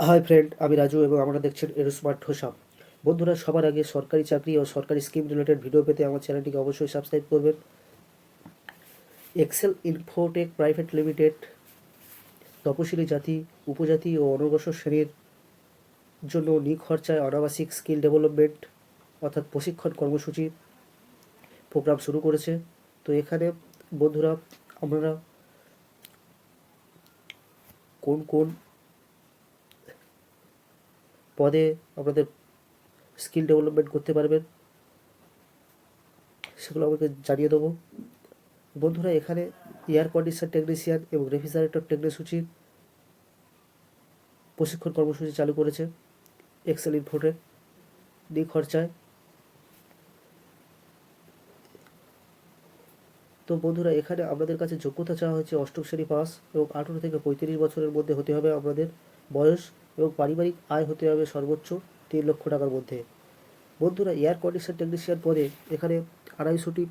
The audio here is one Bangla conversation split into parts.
হাই ফ্রেন্ড, আমি রাজু এবং আপনারা দেখছেন এরোস্মার্ট ঠোসা। বন্ধুরা, সবার আগে সরকারি চাকরি ও সরকারি স্কিম রিলেটেড ভিডিও পেতে আমার চ্যানেলটিকে অবশ্যই সাবস্ক্রাইব করবেন। এক্সেল ইনফোটেক প্রাইভেট লিমিটেড তপশিলি জাতি, উপজাতি ও অনগ্রসর শ্রেণীর জন্য নিখরচায় অনাবাসিক স্কিল ডেভেলপমেন্ট অর্থাৎ প্রশিক্ষণ কর্মসূচি প্রোগ্রাম শুরু করেছে। তো এখানে বন্ধুরা, আপনারা কোন কোন পদে আপনাদের স্কিল ডেভেলপমেন্ট করতে পারবেন সেগুলো আমাকে জানিয়ে দেবো। বন্ধুরা, এখানে এয়ার কন্ডিশন টেকনিশিয়ান এবং রেফ্রিজারেটর টেকনিসূচির প্রশিক্ষণ কর্মসূচি চালু করেছে এক্সেল ইনফোটেক নিখরচায়। তো বন্ধুরা, এখানে আপনাদের কাছে যোগ্যতা চাওয়া হয়েছে অষ্টম শ্রেণী পাস এবং 18 থেকে 35 বছরের মধ্যে হতে হবে আপনাদের বয়স, এবং পারিবারিক আয় হতে হবে সর্বোচ্চ 3 লক্ষ টাকার মধ্যে। বন্ধুরা, এয়ার কন্ডিশন টেকনিশিয়ান পদে এখানে 250টি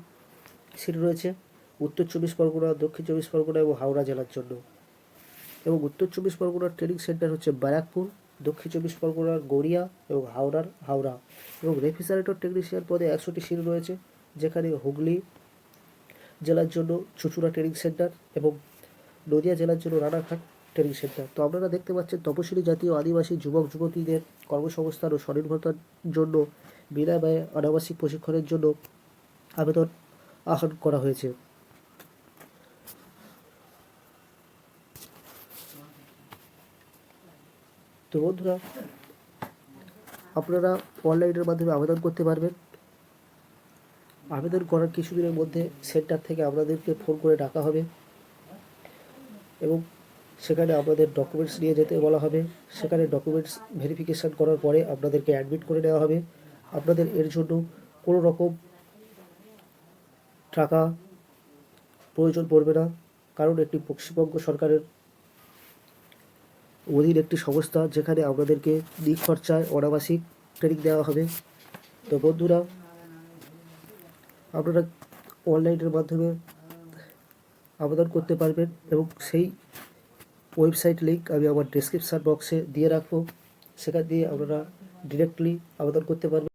সিট রয়েছে উত্তর 24 পরগনা, দক্ষিণ 24 পরগনা এবং হাওড়া জেলার জন্য। এবং উত্তর 24 পরগনার ট্রেনিং সেন্টার হচ্ছে ব্যারাকপুর, দক্ষিণ 24 পরগনার গড়িয়া এবং হাওড়ার হাওড়া। এবং রেফ্রিজারেটর টেকনিশিয়ান পদে 100টি সিট রয়েছে, যেখানে হুগলি জেলার জন্য চুঁচুড়া ট্রেনিং সেন্টার এবং নদিয়া জেলার জন্য রানাঘাট ট্রেনিং সেন্টার। তো আপনারা দেখতে পাচ্ছেন তপশিলি জাতি ও আদিবাসী যুবক যুবতীদের কর্মসংস্থান ও স্বনির্ভরতার জন্য বিনামূল্যে অনাবাসিক প্রশিক্ষণের জন্য আবেদন আহ্বান করা হয়েছে। তো বন্ধুরা, আপনারা অনলাইনের মাধ্যমে আবেদন করতে পারবেন। আবেদন করার কিছুদিনের মধ্যে সেন্টার থেকে আপনাদেরকে ফোন করে ডাকা হবে এবং সেখানে আপনাদের ডকুমেন্টস নিয়ে যেতে বলা হবে। সেখানে ডকুমেন্টস ভেরিফিকেশান করার পরে আপনাদেরকে অ্যাডমিট করে নেওয়া হবে। আপনাদের এর জন্য কোনো রকম টাকা প্রয়োজন পড়বে না, কারণ একটি পশ্চিমবঙ্গ সরকারের অধীন একটি সংস্থা, যেখানে আপনাদেরকে নিখরচায় অনাবাসিক ট্রেনিং দেওয়া হবে। তো বন্ধুরা, আপনারা অনলাইনের মাধ্যমে আবেদন করতে পারবেন এবং সেই ওয়েবসাইট লিঙ্ক আমি আমার ডেসক্রিপশান বক্সে দিয়ে রাখবো। সেখান দিয়ে আপনারা ডিরেক্টলি আবেদন করতে পারবেন।